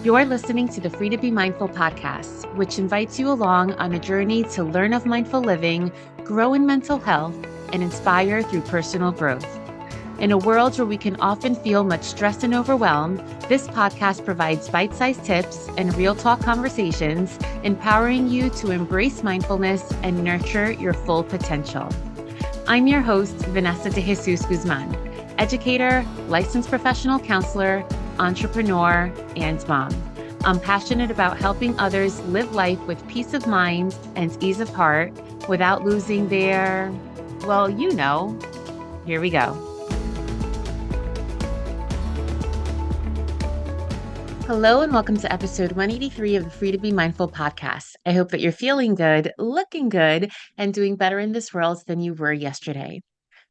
You're listening to the Free to Be Mindful podcast, which invites you along on a journey to learn of mindful living, grow in mental health, and inspire through personal growth. In a world where we can often feel much stress and overwhelm, this podcast provides bite-sized tips and real talk conversations, empowering you to embrace mindfulness and nurture your full potential. I'm your host, Vanessa De Jesus Guzman, educator, licensed professional counselor, entrepreneur, and mom. I'm passionate about helping others live life with peace of mind and ease of heart without losing their, here we go. Hello, and welcome to episode 183 of the Free to Be Mindful podcast. I hope that you're feeling good, looking good, and doing better in this world than you were yesterday.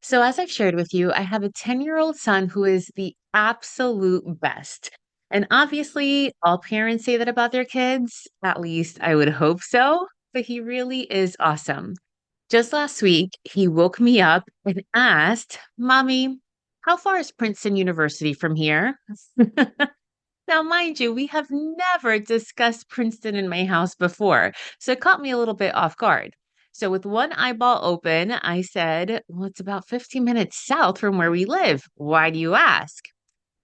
So, as I've shared with you, I have a 10-year-old son who is the absolute best. And obviously, all parents say that about their kids. At least I would hope so, but he really is awesome. Just last week, he woke me up and asked, Mommy, how far is Princeton University from here? Now, mind you, we have never discussed Princeton in my house before, so it caught me a little bit off guard. So, with one eyeball open, I said, Well, it's about 15 minutes south from where we live. Why do you ask?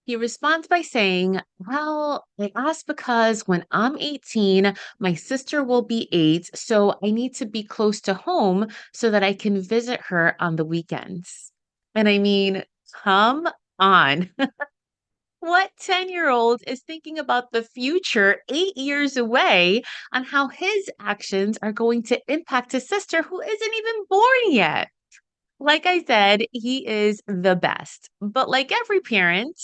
He responds by saying, Well, I asked because when I'm 18, my sister will be 8, so I need to be close to home so that I can visit her on the weekends. And I mean, come on. What 10-year-old is thinking about the future 8 years away on how his actions are going to impact his sister who isn't even born yet? Like I said, he is the best. But like every parent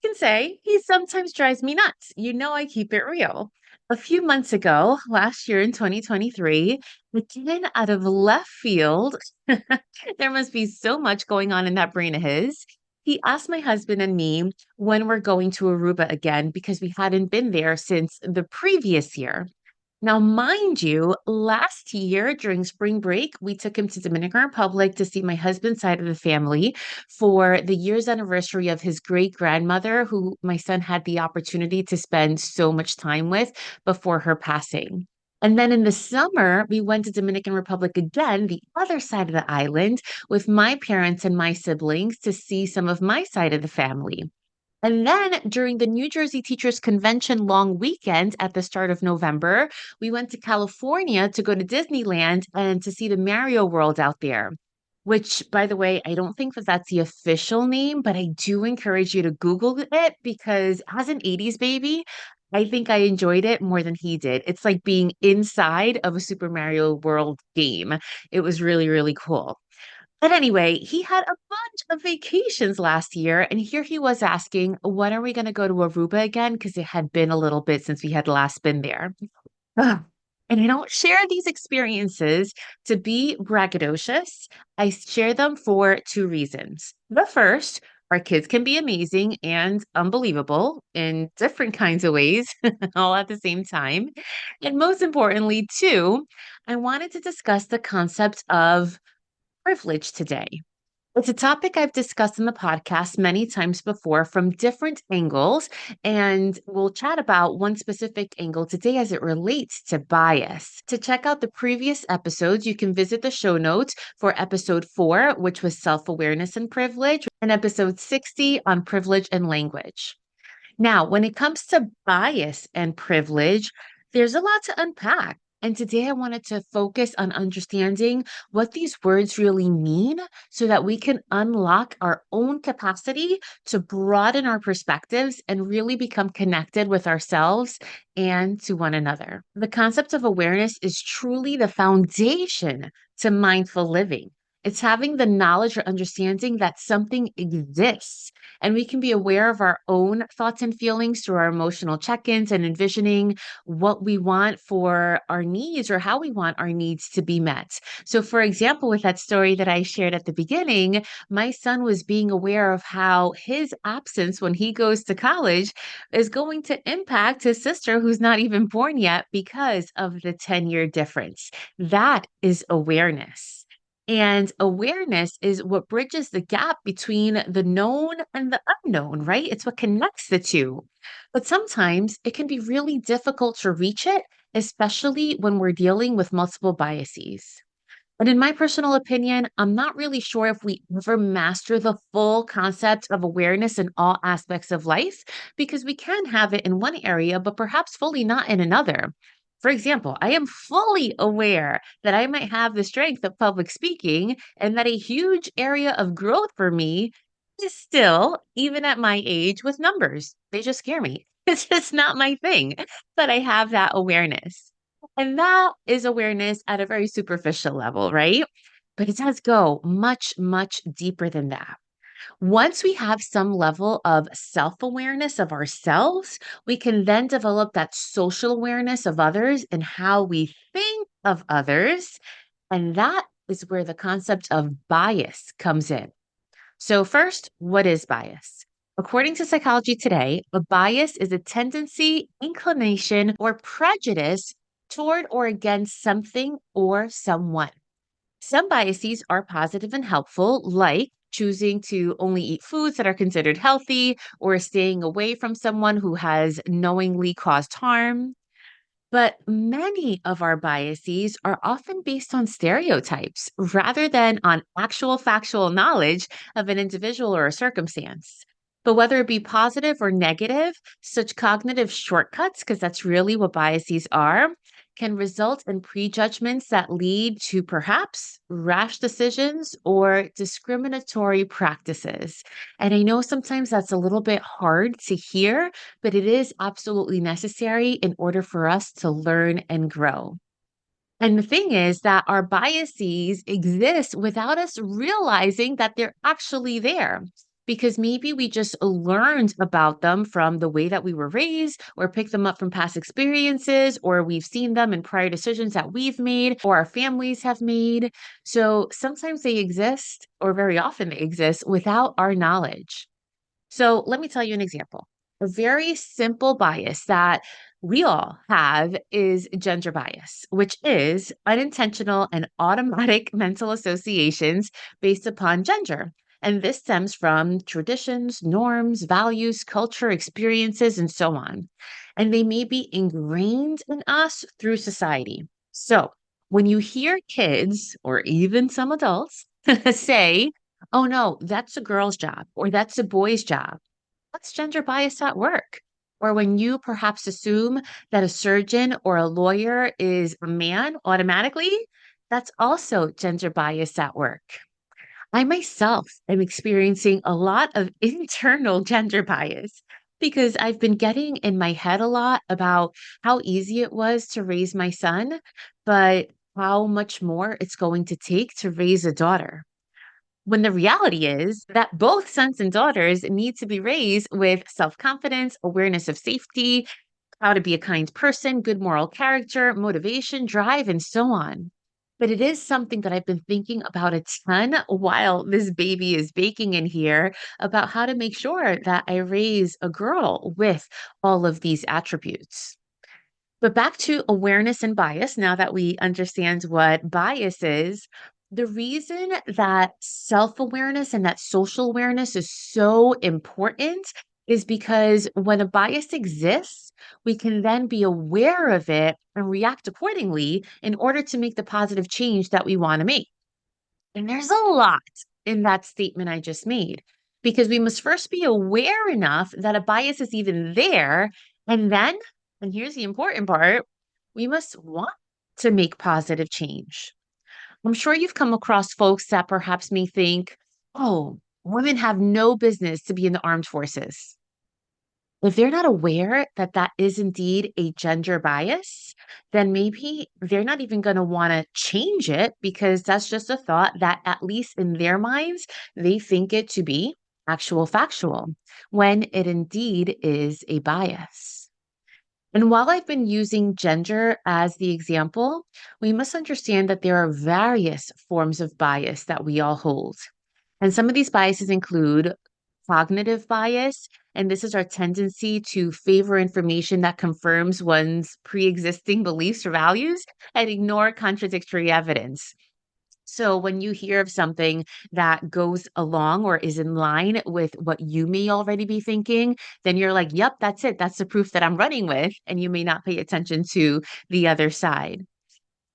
can say, he sometimes drives me nuts. You know, I keep it real. A few months ago, last year in 2023, again out of left field, there must be so much going on in that brain of his. He asked my husband and me when we're going to Aruba again because we hadn't been there since the previous year. Now, mind you, last year during spring break, we took him to Dominican Republic to see my husband's side of the family for the year's anniversary of his great grandmother, who my son had the opportunity to spend so much time with before her passing. And then in the summer, we went to Dominican Republic again, the other side of the island, with my parents and my siblings to see some of my side of the family. And then during the New Jersey Teachers Convention long weekend at the start of November, we went to California to go to Disneyland and to see the Mario World out there. Which, by the way, I don't think that that's the official name, but I do encourage you to Google it because as an 80s baby, I think I enjoyed it more than he did. It's like being inside of a Super Mario World game. It was really, really cool. But anyway, he had a bunch of vacations last year, and here he was asking, when are we going to go to Aruba again? Because it had been a little bit since we had last been there. Ugh. And I don't share these experiences to be braggadocious. I share them for two reasons. The first, our kids can be amazing and unbelievable in different kinds of ways, all at the same time. And most importantly, two, I wanted to discuss the concept of privilege today. It's a topic I've discussed in the podcast many times before from different angles, and we'll chat about one specific angle today as it relates to bias. To check out the previous episodes, you can visit the show notes for episode 4, which was self awareness and privilege, and episode 60 on privilege and language. Now, when it comes to bias and privilege, there's a lot to unpack. And today I wanted to focus on understanding what these words really mean so that we can unlock our own capacity to broaden our perspectives and really become connected with ourselves and to one another. The concept of awareness is truly the foundation to mindful living. It's having the knowledge or understanding that something exists and we can be aware of our own thoughts and feelings through our emotional check ins and envisioning what we want for our needs or how we want our needs to be met. So, for example, with that story that I shared at the beginning, my son was being aware of how his absence when he goes to college is going to impact his sister who's not even born yet because of the 10-year difference. That is awareness. And awareness is what bridges the gap between the known and the unknown, right? It's what connects the two. But sometimes it can be really difficult to reach it, especially when we're dealing with multiple biases. And in my personal opinion, I'm not really sure if we ever master the full concept of awareness in all aspects of life, because we can have it in one area, but perhaps fully not in another. For example, I am fully aware that I might have the strength of public speaking and that a huge area of growth for me is still, even at my age, with numbers. They just scare me. It's just not my thing, but I have that awareness. And that is awareness at a very superficial level, right? But it does go much, much deeper than that. Once we have some level of self awareness of ourselves, we can then develop that social awareness of others and how we think of others. And that is where the concept of bias comes in. So, first, what is bias? According to Psychology Today, a bias is a tendency, inclination, or prejudice toward or against something or someone. Some biases are positive and helpful, like choosing to only eat foods that are considered healthy or staying away from someone who has knowingly caused harm. But many of our biases are often based on stereotypes rather than on actual factual knowledge of an individual or a circumstance. But whether it be positive or negative, such cognitive shortcuts, because that's really what biases are, can result in prejudgments that lead to perhaps rash decisions or discriminatory practices. And I know sometimes that's a little bit hard to hear, but it is absolutely necessary in order for us to learn and grow. And the thing is that our biases exist without us realizing that they're actually there. Because maybe we just learned about them from the way that we were raised, or picked them up from past experiences, or we've seen them in prior decisions that we've made or our families have made. So sometimes they exist, or very often they exist, without our knowledge. So let me tell you an example. A very simple bias that we all have is gender bias, which is unintentional and automatic mental associations based upon gender. And this stems from traditions, norms, values, culture, experiences, and so on. And they may be ingrained in us through society. So when you hear kids or even some adults say, oh no, that's a girl's job or that's a boy's job, that's gender bias at work. Or when you perhaps assume that a surgeon or a lawyer is a man automatically, that's also gender bias at work. I myself am experiencing a lot of internal gender bias because I've been getting in my head a lot about how easy it was to raise my son, but how much more it's going to take to raise a daughter. When the reality is that both sons and daughters need to be raised with self confidence, awareness of safety, how to be a kind person, good moral character, motivation, drive, and so on. But it is something that I've been thinking about a ton while this baby is baking in here about how to make sure that I raise a girl with all of these attributes. But back to awareness and bias, now that we understand what bias is, the reason that self awareness and that social awareness is so important is because when a bias exists, we can then be aware of it and react accordingly in order to make the positive change that we want to make. And there's a lot in that statement I just made because we must first be aware enough that a bias is even there. And then, and here's the important part, we must want to make positive change. I'm sure you've come across folks that perhaps may think, oh, women have no business to be in the armed forces. If they're not aware that that is indeed a gender bias, then maybe they're not even going to want to change it because that's just a thought that, at least in their minds, they think it to be actual factual, when it indeed is a bias. And while I've been using gender as the example, we must understand that there are various forms of bias that we all hold. And some of these biases include cognitive bias, and this is our tendency to favor information that confirms one's pre existing beliefs or values and ignore contradictory evidence. So when you hear of something that goes along or is in line with what you may already be thinking, then you're like, yep, that's it. That's the proof that I'm running with. And you may not pay attention to the other side.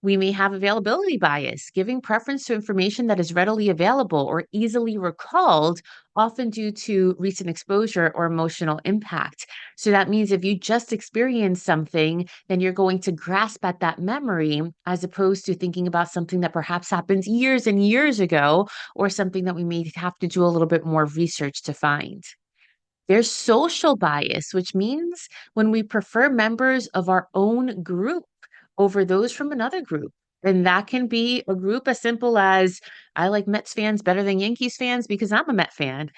We may have availability bias, giving preference to information that is readily available or easily recalled, often due to recent exposure or emotional impact. So that means if you just experience something, then you're going to grasp at that memory as opposed to thinking about something that perhaps happened years and years ago, or something that we may have to do a little bit more research to find. There's social bias, which means when we prefer members of our own group over those from another group. And that can be a group as simple as I like Mets fans better than Yankees fans because I'm a Met fan.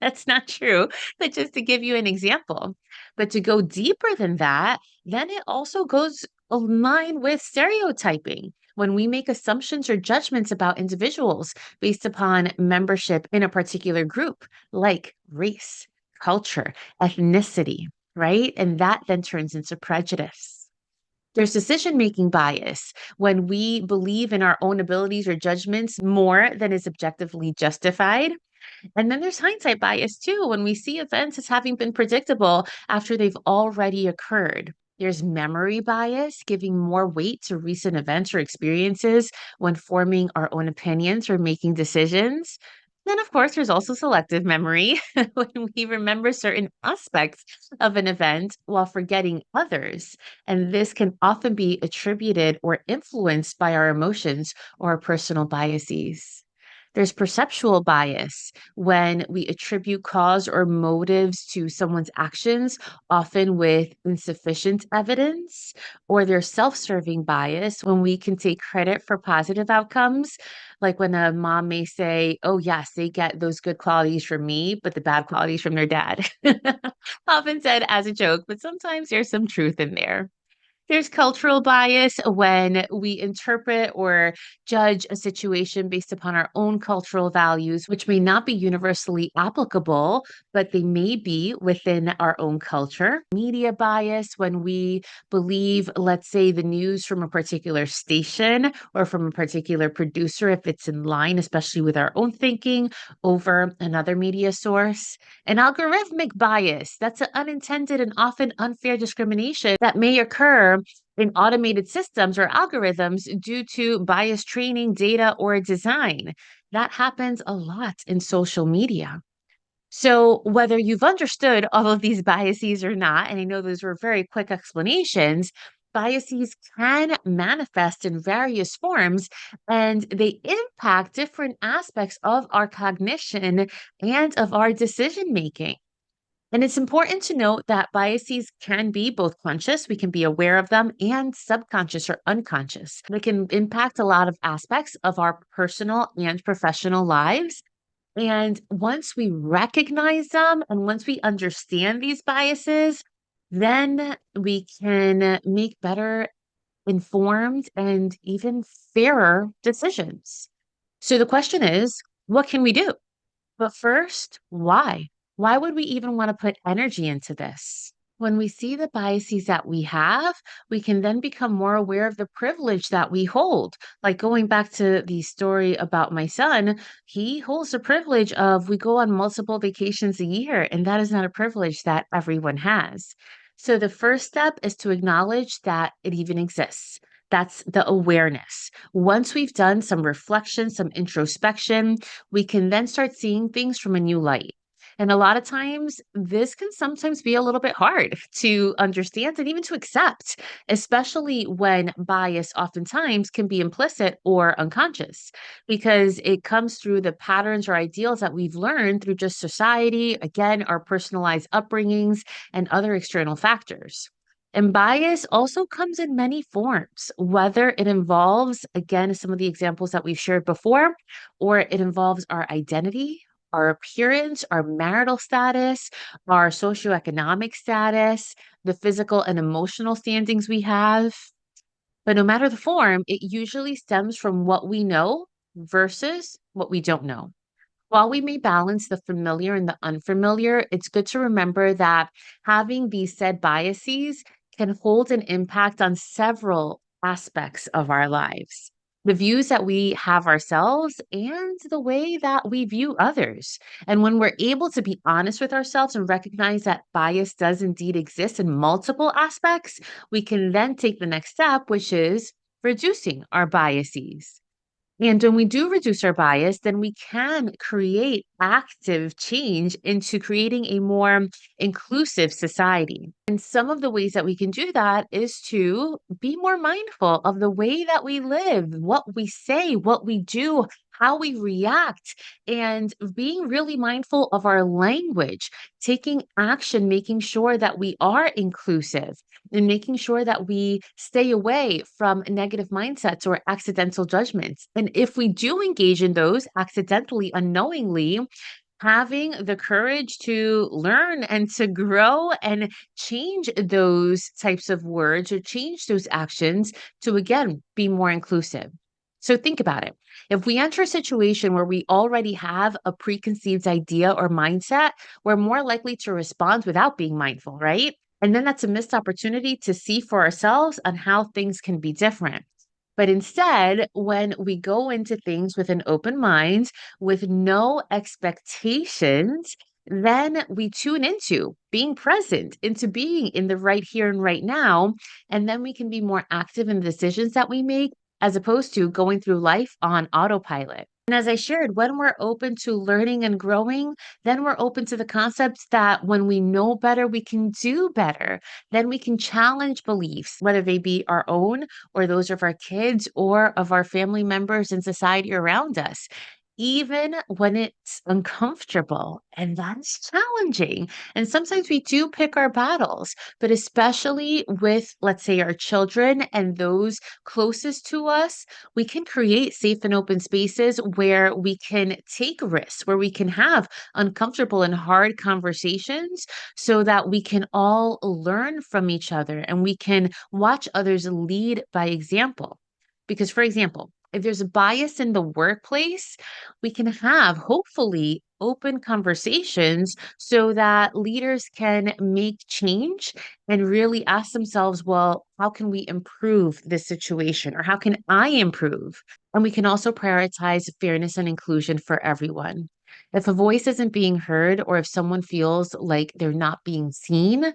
That's not true, but just to give you an example. But to go deeper than that, then it also goes in line with stereotyping. When we make assumptions or judgments about individuals based upon membership in a particular group, like race, culture, ethnicity, right? And that then turns into prejudice. There's decision-making bias when we believe in our own abilities or judgments more than is objectively justified. And then there's hindsight bias too, when we see events as having been predictable after they've already occurred. There's memory bias, giving more weight to recent events or experiences when forming our own opinions or making decisions. Then, of course, there's also selective memory when we remember certain aspects of an event while forgetting others. And this can often be attributed or influenced by our emotions or personal biases. There's perceptual bias when we attribute cause or motives to someone's actions, often with insufficient evidence, or there's self serving bias when we can take credit for positive outcomes. Like when a mom may say, oh, yes, they get those good qualities from me, but the bad qualities from their dad. Often said as a joke, but sometimes there's some truth in there. There's cultural bias when we interpret or judge a situation based upon our own cultural values, which may not be universally applicable, but they may be within our own culture. Media bias when we believe, let's say, the news from a particular station or from a particular producer, if it's in line, especially with our own thinking, over another media source. And algorithmic bias, that's an unintended and often unfair discrimination that may occur in automated systems or algorithms due to bias training, data, or design. That happens a lot in social media. So, whether you've understood all of these biases or not, and I know those were very quick explanations, biases can manifest in various forms and they impact different aspects of our cognition and of our decision making. And it's important to note that biases can be both conscious, we can be aware of them, and subconscious or unconscious. They can impact a lot of aspects of our personal and professional lives. And once we recognize them and once we understand these biases, then we can make better informed and even fairer decisions. So the question is, what can we do? But first, why? Why would we even want to put energy into this? When we see the biases that we have, we can then become more aware of the privilege that we hold. Like going back to the story about my son, he holds the privilege of we go on multiple vacations a year, and that is not a privilege that everyone has. So the first step is to acknowledge that it even exists. That's the awareness. Once we've done some reflection, some introspection, we can then start seeing things from a new light. And a lot of times, this can sometimes be a little bit hard to understand and even to accept, especially when bias oftentimes can be implicit or unconscious, because it comes through the patterns or ideals that we've learned through just society, again, our personalized upbringings, and other external factors. And bias also comes in many forms, whether it involves, again, some of the examples that we've shared before, or it involves our identity, our appearance, our marital status, our socioeconomic status, the physical and emotional standings we have. But no matter the form, it usually stems from what we know versus what we don't know. While we may balance the familiar and the unfamiliar, it's good to remember that having these said biases can hold an impact on several aspects of our lives. the views that we have ourselves and the way that we view others. And when we're able to be honest with ourselves and recognize that bias does indeed exist in multiple aspects, we can then take the next step, which is reducing our biases. And when we do reduce our bias, then we can create active change into creating a more inclusive society. And some of the ways that we can do that is to be more mindful of the way that we live, what we say, what we do, how we react, and being really mindful of our language, taking action, making sure that we are inclusive and making sure that we stay away from negative mindsets or accidental judgments. And if we do engage in those accidentally, unknowingly, having the courage to learn and to grow and change those types of words or change those actions to, again, be more inclusive. So think about it. If we enter a situation where we already have a preconceived idea or mindset, we're more likely to respond without being mindful, right? And then that's a missed opportunity to see for ourselves on how things can be different. But instead, when we go into things with an open mind, with no expectations, then we tune into being present, into being in the right here and right now. And then we can be more active in the decisions that we make, as opposed to going through life on autopilot. And as I shared, when we're open to learning and growing, then we're open to the concepts that when we know better, we can do better. Then we can challenge beliefs, whether they be our own or those of our kids or of our family members and society around us, even when it's uncomfortable. And that's challenging. And sometimes we do pick our battles, but especially with, let's say, our children and those closest to us, we can create safe and open spaces where we can take risks, where we can have uncomfortable and hard conversations so that we can all learn from each other and we can watch others lead by example. Because, for example, if there's a bias in the workplace, we can have hopefully open conversations so that leaders can make change and really ask themselves, well, how can we improve this situation or how can I improve? And we can also prioritize fairness and inclusion for everyone. If a voice isn't being heard or if someone feels like they're not being seen,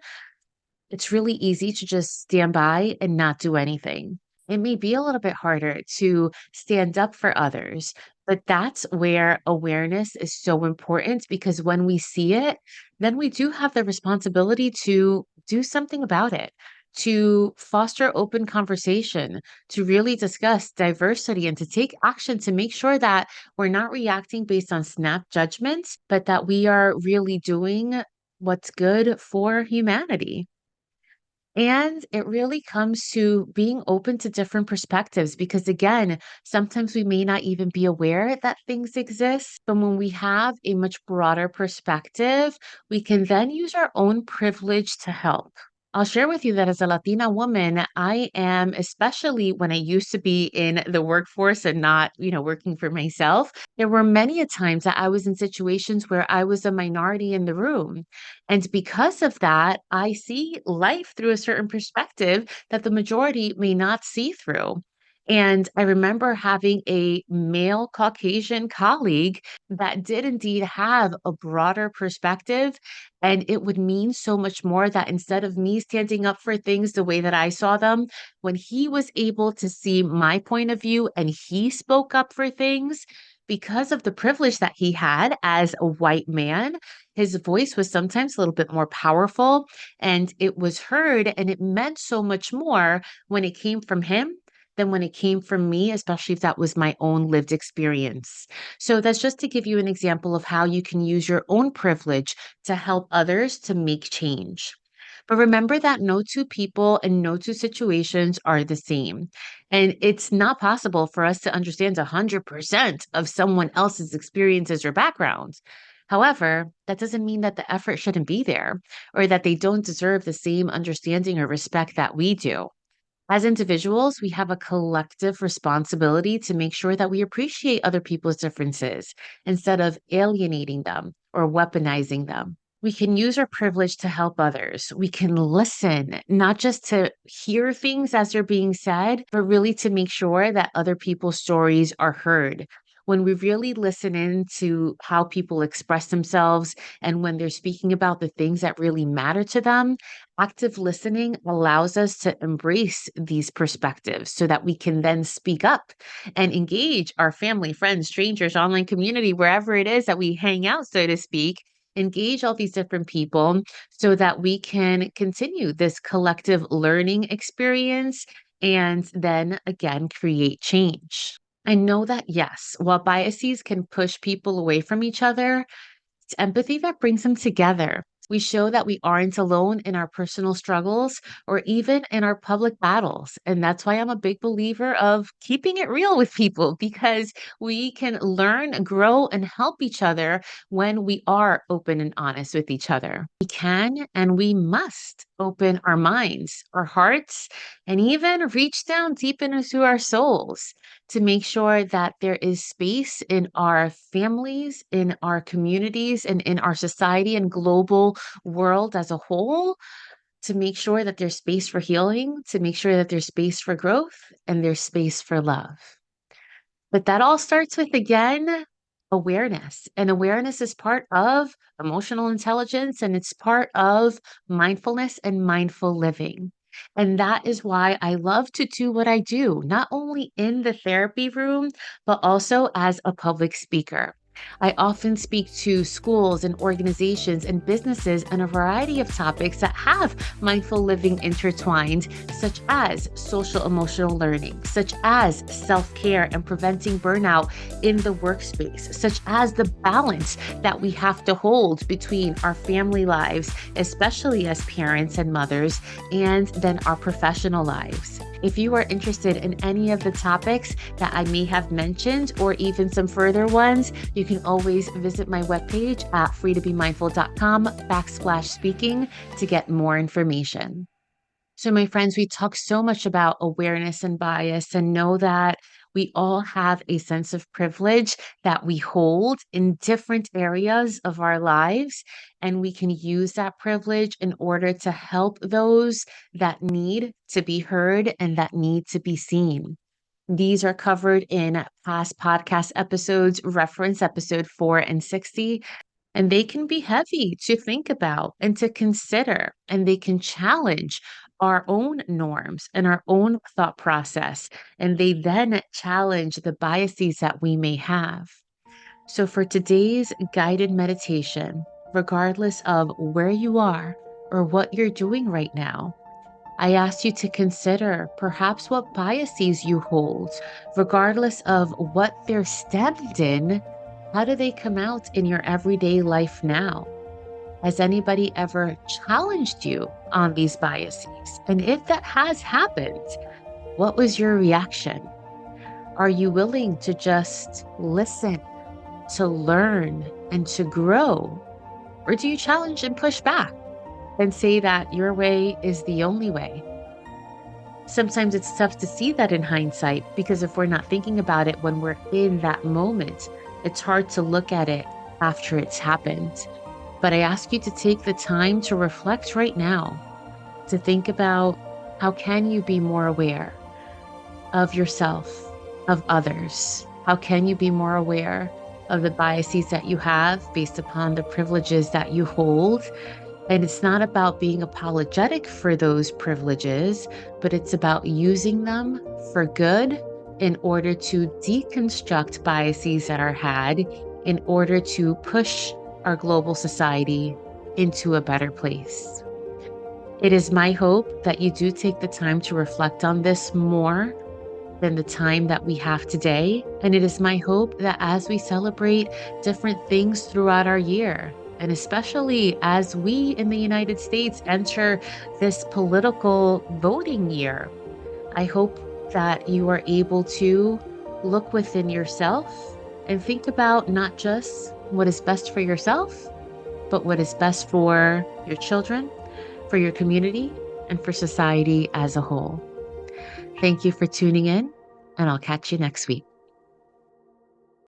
it's really easy to just stand by and not do anything. It may be a little bit harder to stand up for others, but that's where awareness is so important because when we see it, then we do have the responsibility to do something about it, to foster open conversation, to really discuss diversity and to take action to make sure that we're not reacting based on snap judgments, but that we are really doing what's good for humanity. And it really comes to being open to different perspectives because, again, sometimes we may not even be aware that things exist. But when we have a much broader perspective, we can then use our own privilege to help. I'll share with you that as a Latina woman, I am, especially when I used to be in the workforce and not, working for myself, there were many a times that I was in situations where I was a minority in the room. And because of that, I see life through a certain perspective that the majority may not see through. And I remember having a male Caucasian colleague that did indeed have a broader perspective. And it would mean so much more that instead of me standing up for things the way that I saw them, when he was able to see my point of view and he spoke up for things, because of the privilege that he had as a white man, his voice was sometimes a little bit more powerful and it was heard and it meant so much more when it came from him than when it came from me, especially if that was my own lived experience. So that's just to give you an example of how you can use your own privilege to help others to make change. But remember that no two people and no two situations are the same. And it's not possible for us to understand 100% of someone else's experiences or backgrounds. However, that doesn't mean that the effort shouldn't be there or that they don't deserve the same understanding or respect that we do. As individuals, we have a collective responsibility to make sure that we appreciate other people's differences instead of alienating them or weaponizing them. We can use our privilege to help others. We can listen, not just to hear things as they're being said, but really to make sure that other people's stories are heard. When we really listen in to how people express themselves and when they're speaking about the things that really matter to them, active listening allows us to embrace these perspectives so that we can then speak up and engage our family, friends, strangers, online community, wherever it is that we hang out, so to speak, engage all these different people so that we can continue this collective learning experience and then again create change. I know that, yes, while biases can push people away from each other, it's empathy that brings them together. We show that we aren't alone in our personal struggles or even in our public battles. And that's why I'm a big believer of keeping it real with people because we can learn, grow, and help each other when we are open and honest with each other. We can and we must open our minds, our hearts, and even reach down deep into our souls to make sure that there is space in our families, in our communities, and in our society and global world as a whole to make sure that there's space for healing, to make sure that there's space for growth, and there's space for love. But that all starts with, again, awareness. And awareness is part of emotional intelligence and it's part of mindfulness and mindful living. And that is why I love to do what I do, not only in the therapy room, but also as a public speaker. I often speak to schools and organizations and businesses on a variety of topics that have mindful living intertwined, such as social emotional learning, such as self-care and preventing burnout in the workspace, such as the balance that we have to hold between our family lives, especially as parents and mothers, and then our professional lives. If you are interested in any of the topics that I may have mentioned or even some further ones, you can always visit my webpage at freetobemindful.com/speaking to get more information. So, my friends, we talk so much about awareness and bias, and know that we all have a sense of privilege that we hold in different areas of our lives. And we can use that privilege in order to help those that need to be heard and that need to be seen. These are covered in past podcast episodes, reference episode 4 and 60. And they can be heavy to think about and to consider, and they can challenge our own norms and our own thought process. And they then challenge the biases that we may have. So, for today's guided meditation, regardless of where you are or what you're doing right now, I ask you to consider perhaps what biases you hold, regardless of what they're stemmed in. How do they come out in your everyday life now? Has anybody ever challenged you on these biases? And if that has happened, what was your reaction? Are you willing to just listen, to learn, and to grow? Or do you challenge and push back and say that your way is the only way? Sometimes it's tough to see that in hindsight because if we're not thinking about it when we're in that moment, it's hard to look at it after it's happened. But I ask you to take the time to reflect right now, to think about how can you be more aware of yourself, of others? How can you be more aware of the biases that you have based upon the privileges that you hold? And it's not about being apologetic for those privileges, but it's about using them for good in order to deconstruct biases that are had in order to push our global society into a better place. It is my hope that you do take the time to reflect on this more than the time that we have today. And it is my hope that as we celebrate different things throughout our year, and especially as we in the United States enter this political voting year, I hope that you are able to look within yourself and think about not just what is best for yourself, but what is best for your children, for your community, and for society as a whole. Thank you for tuning in, and I'll catch you next week.